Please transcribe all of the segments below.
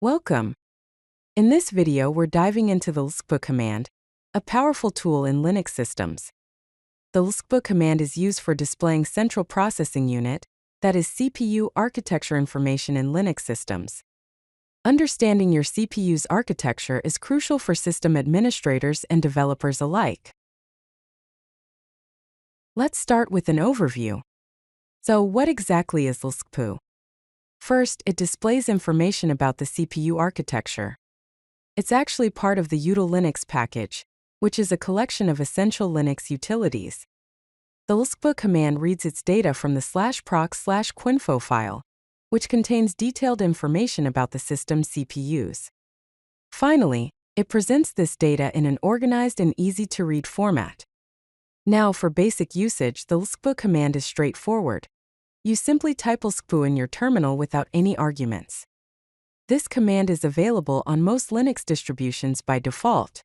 Welcome! In this video we're diving into the lscpu command, a powerful tool in Linux systems. The lscpu command is used for displaying central processing unit, that is CPU architecture information in Linux systems. Understanding your CPU's architecture is crucial for system administrators and developers alike. Let's start with an overview. So what exactly is lscpu? First, it displays information about the CPU architecture. It's actually part of the util Linux package, which is a collection of essential Linux utilities. The lscpu command reads its data from the /proc/quinfo file, which contains detailed information about the system's CPUs. Finally, it presents this data in an organized and easy-to-read format. Now, for basic usage, the lscpu command is straightforward. You simply type lscpu in your terminal without any arguments. This command is available on most Linux distributions by default.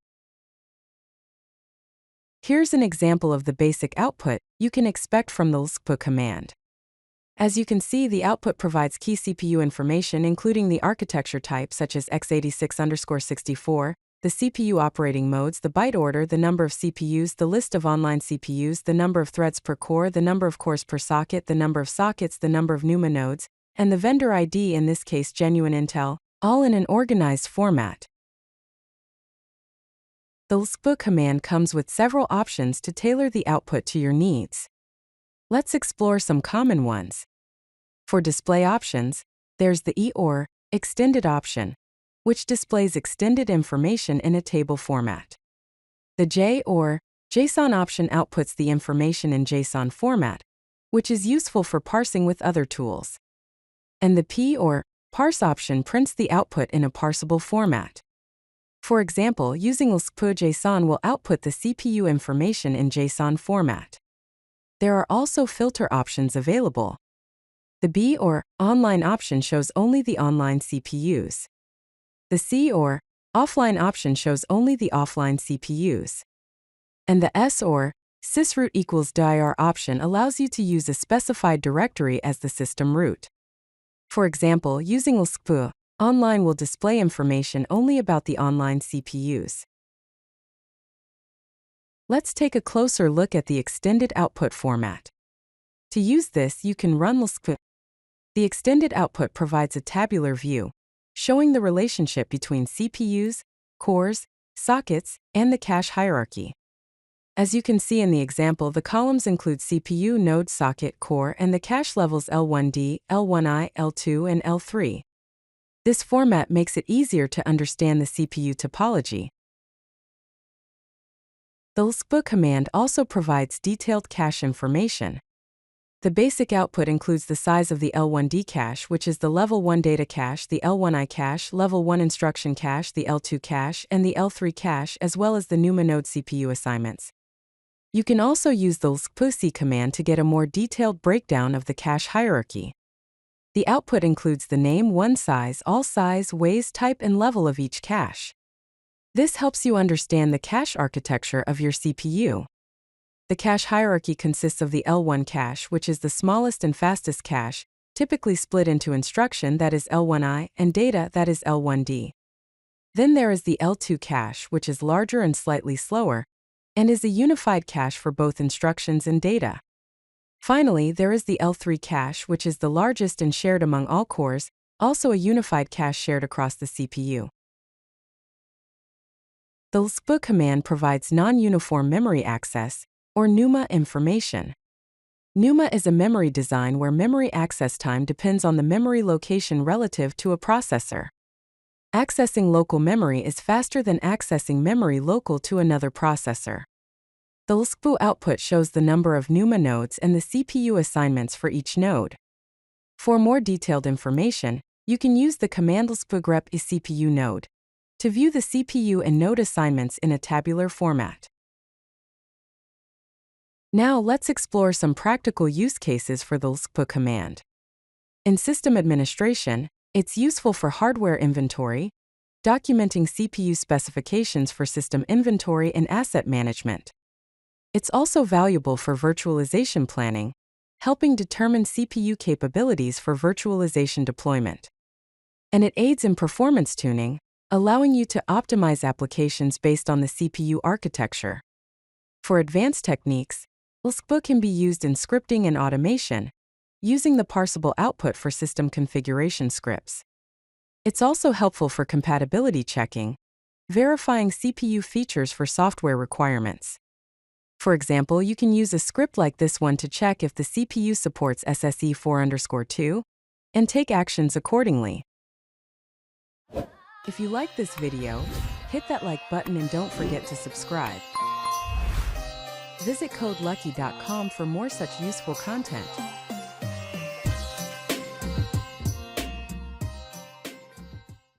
Here's an example of the basic output you can expect from the lscpu command. As you can see, the output provides key CPU information including the architecture type such as x86_64, the CPU operating modes, the byte order, the number of CPUs, the list of online CPUs, the number of threads per core, the number of cores per socket, the number of sockets, the number of NUMA nodes, and the vendor ID, in this case Genuine Intel, all in an organized format. The lscpu command comes with several options to tailor the output to your needs. Let's explore some common ones. For display options, there's the E or extended option, which displays extended information in a table format. The J or JSON option outputs the information in JSON format, which is useful for parsing with other tools. And the P or parse option prints the output in a parsable format. For example, using lscpu JSON will output the CPU information in JSON format. There are also filter options available. The B or online option shows only the online CPUs. The C or offline option shows only the offline CPUs. And the S or sysroot equals dir option allows you to use a specified directory as the system root. For example, using lscpu, online will display information only about the online CPUs. Let's take a closer look at the extended output format. To use this, you can run lscpu. The extended output provides a tabular view, showing the relationship between CPUs, cores, sockets, and the cache hierarchy. As you can see in the example, the columns include CPU, node, socket, core, and the cache levels L1D, L1I, L2, and L3. This format makes it easier to understand the CPU topology. The lscpu command also provides detailed cache information. The basic output includes the size of the L1D cache, which is the level 1 data cache, the L1I cache, level 1 instruction cache, the L2 cache, and the L3 cache, as well as the NUMA node CPU assignments. You can also use the lscpu command to get a more detailed breakdown of the cache hierarchy. The output includes the name, one size, all size, ways, type, and level of each cache. This helps you understand the cache architecture of your CPU. The cache hierarchy consists of the L1 cache, which is the smallest and fastest cache, typically split into instruction, that is L1I, and data, that is L1D. Then there is the L2 cache, which is larger and slightly slower, and is a unified cache for both instructions and data. Finally, there is the L3 cache, which is the largest and shared among all cores, also a unified cache shared across the CPU. The lscpu command provides non-uniform memory access, or NUMA information. NUMA is a memory design where memory access time depends on the memory location relative to a processor. Accessing local memory is faster than accessing memory local to another processor. The lscpu output shows the number of NUMA nodes and the CPU assignments for each node. For more detailed information, you can use the command lscpu grep CPU node to view the CPU and node assignments in a tabular format. Now let's explore some practical use cases for the lscpu command. In system administration, it's useful for hardware inventory, documenting CPU specifications for system inventory and asset management. It's also valuable for virtualization planning, helping determine CPU capabilities for virtualization deployment. and it aids in performance tuning, allowing you to optimize applications based on the CPU architecture. For advanced techniques, lscpu can be used in scripting and automation, using the parsable output for system configuration scripts. It's also helpful for compatibility checking, verifying CPU features for software requirements. For example, you can use a script like this one to check if the CPU supports SSE 4_2 and take actions accordingly. If you like this video, hit that like button and don't forget to subscribe. Visit codelucky.com for more such useful content.